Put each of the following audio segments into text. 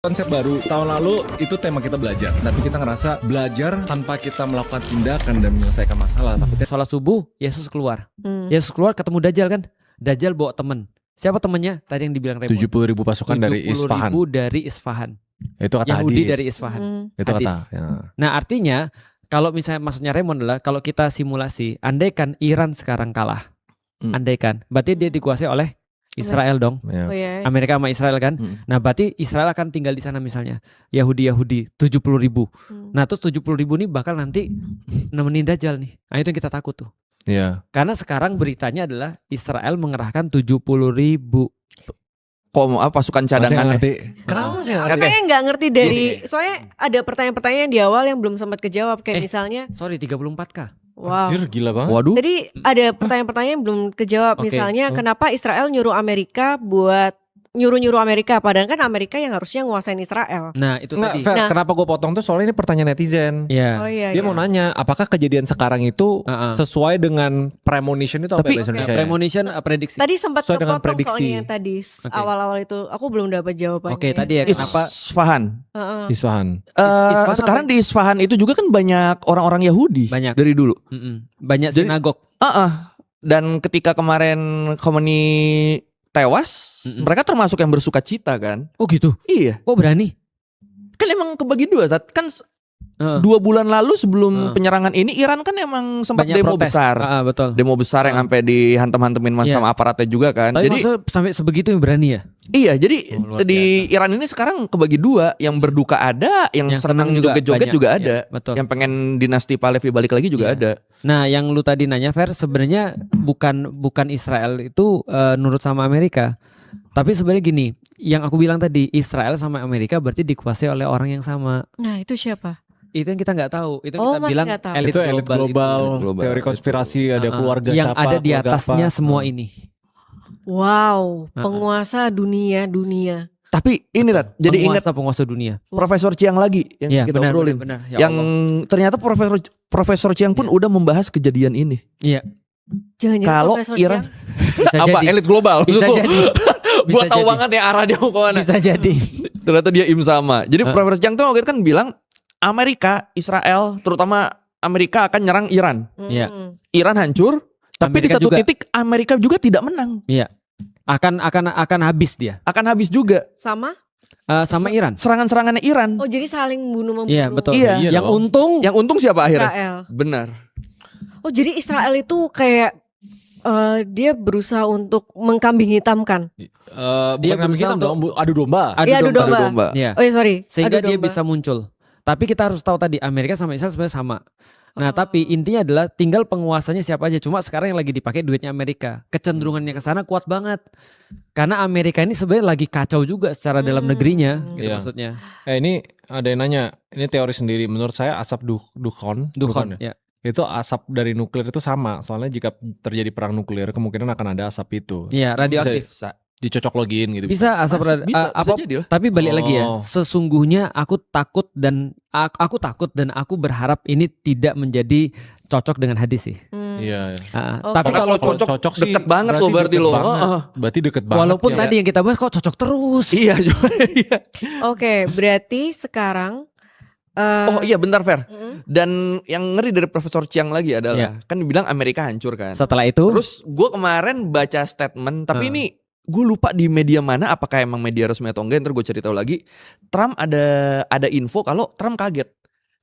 Konsep baru, tahun lalu itu tema kita belajar. Tapi kita ngerasa belajar tanpa kita melakukan tindakan dan menyelesaikan masalah. Takutnya Sholat subuh, Yesus keluar. Yesus keluar ketemu Dajjal kan? Dajjal bawa temen. Siapa temennya? Tadi yang dibilang Raymond. 70.000 pasukan dari 70.000 Isfahan. dari Isfahan. Itu kata Yahudi hadis. dari Isfahan. Itu Hadis. kata. Ya. Nah artinya, kalau misalnya maksudnya Raymond adalah kalau kita simulasi, andaikan Iran sekarang kalah, andaikan, berarti dia dikuasai oleh Israel dong. Ya. Oh ya. Amerika sama Israel kan. Nah berarti Israel akan tinggal di sana misalnya. Yahudi 70.000. Nah terus 70.000 nih bakal nanti nemenin Dajjal nih. Nah itu yang kita takut tuh. Iya. Karena sekarang beritanya adalah Israel mengerahkan 70.000. Kok mau apa pasukan cadangan? Kenapa sih nggak ngerti? Kayaknya nggak ngerti dari, soalnya ada pertanyaan-pertanyaan di awal yang belum sempat kejawab. Kayak misalnya, Sorry 34K. wow. Anjir, gila banget. Waduh. Tadi ada pertanyaan-pertanyaan yang belum kejawab. Oke. Misalnya kenapa Israel nyuruh Amerika buat nyuruh Amerika, padahal kan Amerika yang harusnya nguasain Israel. Nah itu Nggak, tadi. Fer, Nah. kenapa gue potong tuh soalnya ini pertanyaan netizen. Ya. Oh iya. Dia mau nanya, apakah kejadian sekarang itu sesuai dengan premonition itu apa Tapi- bahasa Indonesia? Premonition prediksi. Tadi sempat Sesuai dengan kepotong prediksi. soalnya yang tadi awal-awal itu aku belum dapat jawabannya. Oke tadi ya kenapa Isfahan. Heeh. Isfahan. Isfahan Sekarang apa? di Isfahan itu juga kan banyak orang-orang Yahudi. Banyak. Dari dulu. banyak Jadi- sinagog. Dan ketika kemarin Khomeini tewas, mereka termasuk yang bersuka cita kan? Oh gitu. Iya. Kok berani? Kan emang kebagi dua. Kan Heeh. 2 bulan lalu sebelum penyerangan ini Iran kan emang sempat Banyak demo protes. besar. Betul. Demo besar yang sampai dihantem-hantemin Iya. sama aparatnya juga kan. Tapi Jadi maksudnya sampai sebegitu yang berani ya? iya, jadi Oh, luar di Iran ini sekarang kebagi dua, yang berduka ada, yang Yang senang senang juga joget-joget banyak. juga ada. Iya, betul. Yang pengen dinasti Pahlavi balik lagi juga Iya. ada. Nah, yang lu tadi nanya Fer, sebenarnya bukan Israel itu nurut sama Amerika. Tapi sebenarnya gini, yang aku bilang tadi Israel sama Amerika berarti dikuasai oleh orang yang sama. Nah itu siapa? Itu yang kita nggak tahu. Itu Oh, kita masih bilang nggak tahu. elit Itu elit global, Elit global. teori konspirasi, ada keluarga yang siapa, ada di keluarga atasnya apa. semua ini. Wow, penguasa dunia. Tapi ini Tat, jadi ingat Penguasa dunia. Profesor Chiang lagi yang Iya, kita benar, obrolin. benar. Ya Yang Allah. ternyata Profesor Chiang pun udah membahas kejadian ini. Iya, Jangan-jangan Kalau Profesor Iran Chiang- bisa apa jadi. elit global Bisa maksud lu? jadi. Gua Bisa tahu jadi. banget ya arah dia mau kemana. Bisa jadi. Ternyata dia im sama. Jadi Profesor Chiang tuh waktu itu kan bilang Amerika, Israel, terutama Amerika akan nyerang Iran. Iya. Iran hancur, tapi Amerika di satu juga. titik Amerika juga tidak menang. Iya. Akan habis dia. Akan habis juga sama? Sama Iran. serangan-serangannya Iran. Oh jadi saling bunuh-membunuh. Iya, betul. Iya. Iya Yang dong. untung Yang untung siapa akhirnya? Israel. Benar. Oh jadi Israel itu kayak dia berusaha untuk mengkambing hitamkan. Dia Dia bukan berusaha hitam untuk- dong, adu domba. Iya, adu domba. Iya. Oh ya sorry. Sehingga Adu dia domba. bisa muncul. Tapi kita harus tahu tadi Amerika sama Israel sebenarnya sama. Nah, tapi intinya adalah tinggal penguasanya siapa aja. Cuma sekarang yang lagi dipakai duitnya Amerika. Kecenderungannya ke sana kuat banget. Karena Amerika ini sebenarnya lagi kacau juga secara dalam negerinya, gitu Iya. maksudnya. Ini ada yang nanya, ini teori sendiri. Menurut saya asap Dukhon Ya. itu asap dari nuklir itu sama. Soalnya jika terjadi perang nuklir, kemungkinan akan ada asap itu. Iya, radioaktif. Bisa dicocok login gitu. Bisa asap Bisa apa? jadi lah. Tapi balik lagi ya, Oh. sesungguhnya aku takut dan aku berharap ini tidak menjadi cocok dengan hadis sih. Iya. Oke. Tapi Karena kalau kalau cocok sih, deket banget loh berarti deket loh. banget. Heeh. Berarti deket banget. walaupun ya. tadi yang kita bahas kok cocok terus. Iya. Iya. Oke berarti sekarang. Oh iya bentar Fer. Mm-mm. Dan yang ngeri dari Profesor Chiang lagi Iya. adalah kan dibilang Amerika hancur kan. Setelah itu, Terus gue kemarin baca statement, tapi ini gue lupa di media mana, apakah emang media resmi atau enggak, ntar gue cari tahu lagi. Trump ada info kalau Trump kaget.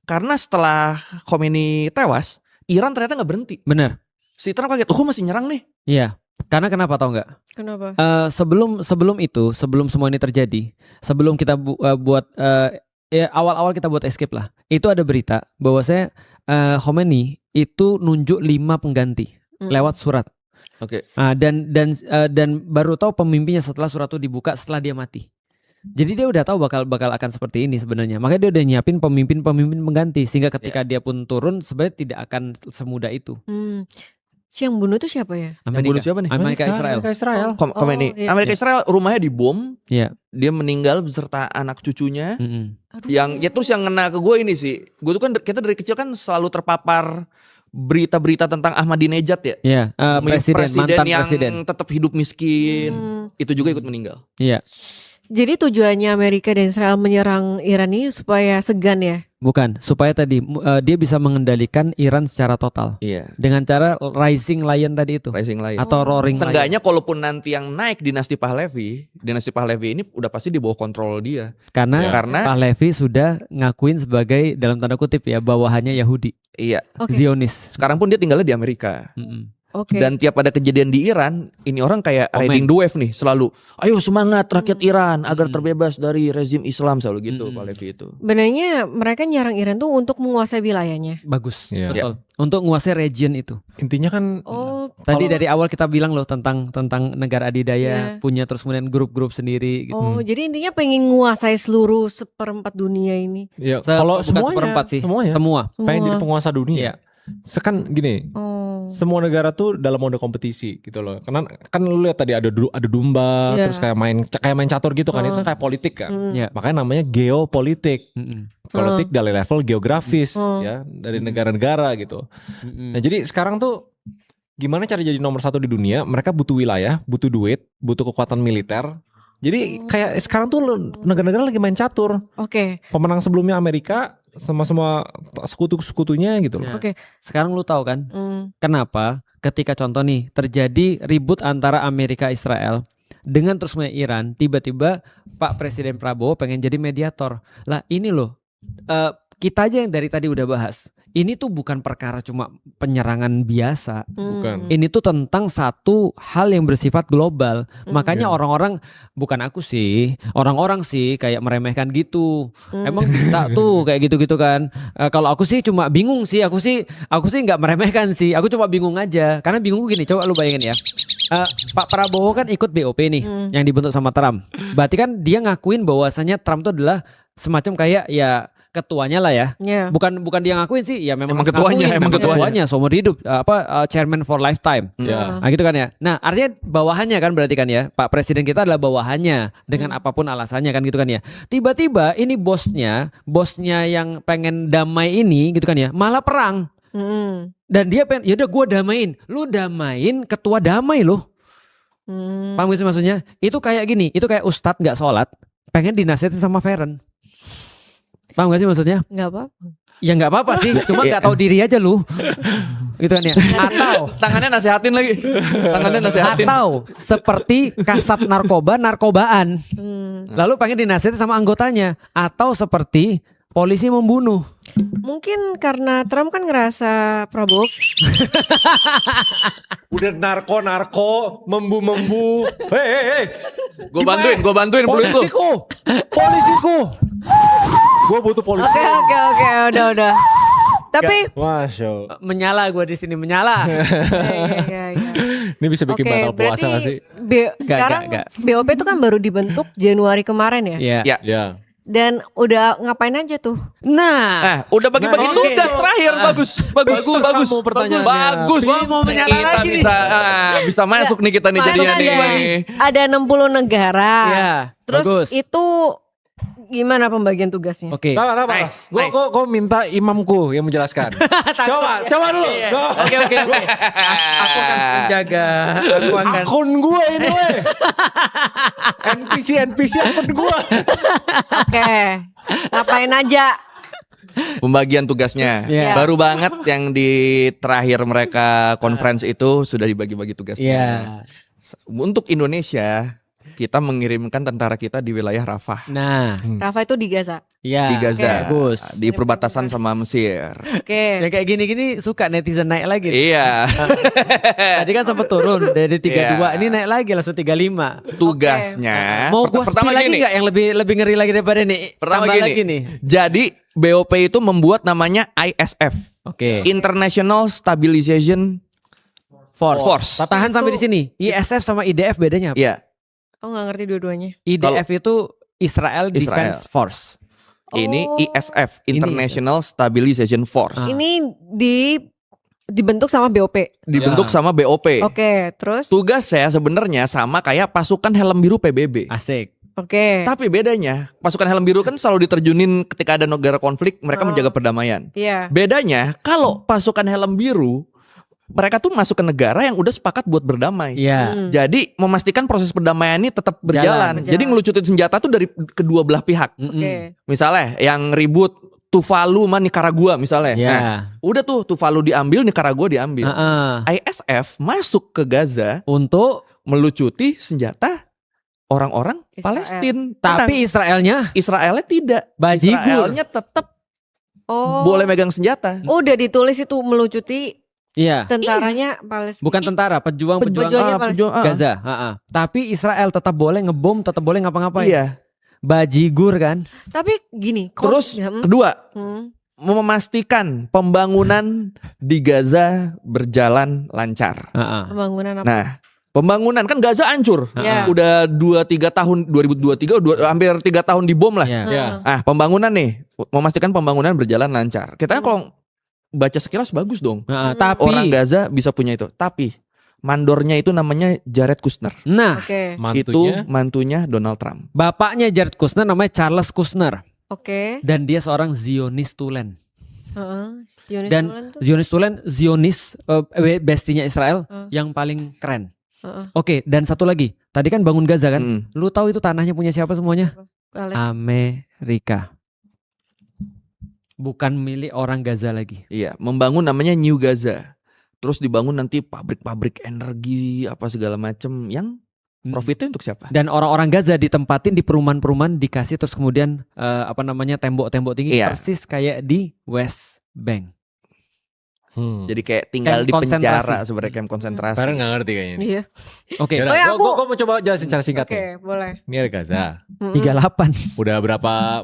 Karena setelah Khomeini tewas, Iran ternyata nggak berhenti. benar. Si Trump kaget, oh masih nyerang nih. Iya. Karena kenapa tau nggak? Kenapa? Sebelum semua ini terjadi, sebelum kita buat awal-awal kita buat escape lah, itu ada berita bahwa Khomeini itu nunjuk 5 pengganti lewat surat. Oke. Dan baru tahu pemimpinnya setelah surat itu dibuka setelah dia mati. Jadi dia udah tahu bakal akan seperti ini sebenarnya. Makanya dia udah nyiapin pemimpin pengganti sehingga ketika dia pun turun sebenarnya tidak akan semudah itu. Si yang bunuh itu siapa ya? Yang bunuh siapa nih? Amerika Israel. Khomeini. iya, Amerika iya. Israel rumahnya dibom. Iya. Dia meninggal beserta anak cucunya. Aduh. Terus yang ngena ke gue ini sih, gue tuh kan kita dari kecil kan selalu terpapar berita-berita tentang Ahmadinejad ya. Iya, mantan yang presiden. tetap hidup miskin, itu juga ikut meninggal. Iya. Jadi tujuannya Amerika dan Israel menyerang Iran ini supaya segan ya? Bukan, supaya tadi dia bisa mengendalikan Iran secara total Iya. dengan cara Rising Lion tadi itu Rising Lion. atau Roaring Lion. Seenggaknya kalaupun nanti yang naik dinasti Pahlavi ini udah pasti di bawah kontrol dia. Karena Karena- Pahlavi sudah ngakuin sebagai dalam tanda kutip ya bawahannya Yahudi, Iya. Oke. Zionis. Sekarang pun dia tinggalnya di Amerika. Mm-mm. Oke. Dan tiap ada kejadian di Iran, ini orang kayak Komen. riding the wave nih, selalu ayo semangat rakyat Iran agar terbebas dari rezim Islam, selalu gitu Pahlavi itu. Sebenarnya mereka nyerang Iran tuh untuk menguasai wilayahnya. Bagus, Iya. betul. Untuk menguasai region itu. Intinya kan Oh, Tadi kalau- dari awal kita bilang loh tentang negara adidaya Iya. punya terus kemudian grup-grup sendiri gitu. Oh, jadi intinya pengen menguasai seluruh seperempat dunia ini. ya Bukan kalau semuanya seperempat sih. semuanya Semua. pengen jadi Semua. penguasa dunia. Iya. Sekan gini, Oh. semua negara tuh dalam mode kompetisi gitu loh. Karena kan lu lihat tadi ada domba, Iya. terus kayak main catur gitu kan. Oh. Itu kan kayak politik kan. Iya. Makanya namanya geopolitik. Mm-mm. Politik dari level geografis Oh. ya, dari negara-negara gitu. Mm-mm. Nah, jadi sekarang tuh gimana cara jadi nomor satu di dunia? Mereka butuh wilayah, butuh duit, butuh kekuatan militer. Jadi kayak sekarang tuh negara-negara lagi main catur. Oke. Pemenang sebelumnya Amerika sama semua sekutu-sekutunya gitu loh. Ya. Oke. Sekarang lu tahu kan Hmm. kenapa ketika contoh nih terjadi ribut antara Amerika Israel dengan terus Iran, tiba-tiba Pak Presiden Prabowo pengen jadi mediator. Lah ini loh, kita aja yang dari tadi udah bahas. Ini tuh bukan perkara cuma penyerangan biasa. Bukan. Ini tuh tentang satu hal yang bersifat global. Makanya Iya. orang-orang, bukan aku sih, orang-orang sih kayak meremehkan gitu. Emang bisa tuh kayak gitu-gitu kan. Kalau aku sih cuma bingung sih. Aku sih nggak meremehkan sih. Aku cuma bingung aja. Karena bingung gini. Coba lu bayangin ya. Pak Prabowo kan ikut BOP nih, yang dibentuk sama Trump. Berarti kan dia ngakuin bahwasanya Trump tuh adalah semacam kayak ya ketuanya lah ya. Ya. Bukan dia ngakuin sih, ya memang Emang ketuanya, ngakuin, emang ketuanya. seumur hidup, chairman for lifetime. Ya. Nah gitu kan ya. Nah artinya bawahannya kan berarti kan ya, Pak Presiden kita adalah bawahannya dengan apapun alasannya kan gitu kan ya. Tiba-tiba ini bosnya yang pengen damai ini gitu kan ya, malah perang. Hmm. Dan dia pengen, yaudah gue damain, lu damain ketua damai loh. Hmm. Paham gak sih maksudnya? Itu kayak gini, itu kayak ustadz gak sholat, pengen dinasihatin sama Feren. Paham gak sih maksudnya? Nggak apa. Ya nggak apa-apa sih, cuma nggak tahu diri aja lu, gitu kan ya. Atau Tangannya nasehatin lagi. Tangannya nasehatin. atau seperti kasat narkobaan, Hmm. lalu pengen dinasihatin sama anggotanya, atau seperti polisi membunuh. Mungkin karena Trump kan ngerasa Prabowo. Udah narko, membu. Hei. Gue bantuin peluit lu. Polisiku. Gue butuh polisi. Oke, udah. Tapi Masya Allah. Menyala gue di sini menyala. ya. Ini bisa bikin batal puasa gak sih? Sekarang Nggak. BOP itu kan baru dibentuk Januari kemarin ya. Iya. Ya. Ya. Dan udah ngapain aja tuh? Nah, Udah bagi-bagi Nah, oke. tugas terakhir. Bagus. kamu pertanyaannya. Bagus. Gua mau menyala Kita lagi nih. bisa masuk nih kita nih jadinya Kan nih. ada 60 negara. ya, Terus bagus. itu gimana pembagian tugasnya? Oke. Apa? Nice, Gue nice. minta imamku yang menjelaskan. coba dulu. Oke. Aku akan menjaga. Aku akan. Akun gue ini weh. NPC akun gue. Oke. Ngapain aja? Pembagian tugasnya. Iya. Baru banget yang di terakhir mereka conference itu sudah dibagi-bagi Iya. tugasnya. Untuk Indonesia, kita mengirimkan tentara kita di wilayah Rafah. Nah, Rafa itu di Gaza. ya. Di Gaza. Bagus. Di perbatasan sama Mesir. Oke. Ya kayak gini-gini suka netizen naik lagi. Iya. Tadi kan sempat turun dari 32, Iya. ini naik lagi langsung 35. Tugasnya. Mau gua pertama spill lagi gini. nggak yang lebih ngeri lagi daripada ini? Pertama Tambah gini. lagi nih. Jadi BOP itu membuat namanya ISF. Oke. International Stabilization Force. Tahan sampai di sini. ISF sama IDF bedanya apa? Iya. Oh nggak ngerti dua-duanya. IDF itu Israel Defense Force. Ini Oh. ISF, International Stabilization Force. Ini dibentuk sama BOP. Dibentuk sama BOP. Oke, terus? Tugas saya sebenarnya sama kayak pasukan helm biru PBB. Asik. Oke. Tapi bedanya, pasukan helm biru kan selalu diterjunin ketika ada negara konflik, mereka menjaga perdamaian. Iya. Bedanya, kalau pasukan helm biru mereka tuh masuk ke negara yang udah sepakat buat berdamai. Iya. Jadi memastikan proses perdamaian ini tetap berjalan. Jalan. Jadi ngelucutin senjata tuh dari kedua belah pihak. Oke. Misalnya yang ribut Tuvalu sama Nicaragua misalnya. Iya. Nah, udah tuh Tuvalu diambil, Nicaragua diambil. ISF masuk ke Gaza Untuk melucuti senjata orang-orang Israel. Palestina. tapi Israelnya Israelnya tidak. bajigur. Israelnya tetap Oh. boleh megang senjata. Oh, udah ditulis itu melucuti Iya. tentaranya Palestina. Bukan tentara, pejuang Pejuangnya Palestina. Gaza. Tapi Israel tetap boleh ngebom, tetap boleh ngapa-ngapain. Iya. Bajigur kan. Tapi gini, Terus kedua, Hmm. memastikan pembangunan di Gaza berjalan lancar. Pembangunan apa? Nah, pembangunan kan Gaza hancur. Ya. Udah 2-3 tahun 2023 hampir 3 tahun dibom lah. Iya. Ya. Ah, pembangunan nih, memastikan pembangunan berjalan lancar. Kita kalau baca sekilas bagus dong. Tapi Orang Gaza bisa punya itu. Tapi mandornya itu namanya Jared Kushner. nah, Oke. Itu Mantunya mantunya Donald Trump. bapaknya Jared Kushner namanya Charles Kushner Oke. dan dia seorang Zionis Tulen. Heeh. Zionis Dan Tulen tuh. Zionis Tulen, Zionis bestinya Israel Hmm. yang paling keren. Heeh. Oke, dan satu lagi. Tadi kan bangun Gaza kan? Mm. Lu tahu itu tanahnya punya siapa semuanya? Amerika. Bukan milik orang Gaza lagi. Iya, membangun namanya New Gaza. Terus dibangun nanti pabrik-pabrik energi apa segala macem yang profitnya untuk siapa? Dan orang-orang Gaza ditempatin di perumahan-perumahan, dikasih terus kemudian tembok-tembok tinggi Iya. persis kayak di West Bank. Jadi kayak tinggal Camp di penjara konsentrasi. sebenarnya camp konsentrasi. Karen gak ngerti kayaknya ini. Iya. Oke, Yaudah, Oh ya, gua mau coba jelasin cara singkat Oke, nih. boleh. Ini ada Gaza. 38. Udah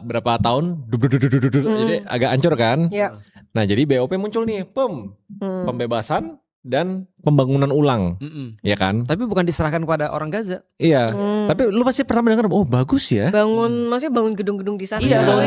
berapa tahun jadi agak hancur kan? Ya. Nah, jadi BOP muncul nih, pembebasan dan pembangunan ulang, ya kan? Tapi bukan diserahkan kepada orang Gaza. Iya. Tapi lu pasti pertama dengar, oh bagus ya. Maksudnya bangun gedung-gedung di sana. Iya, Bangun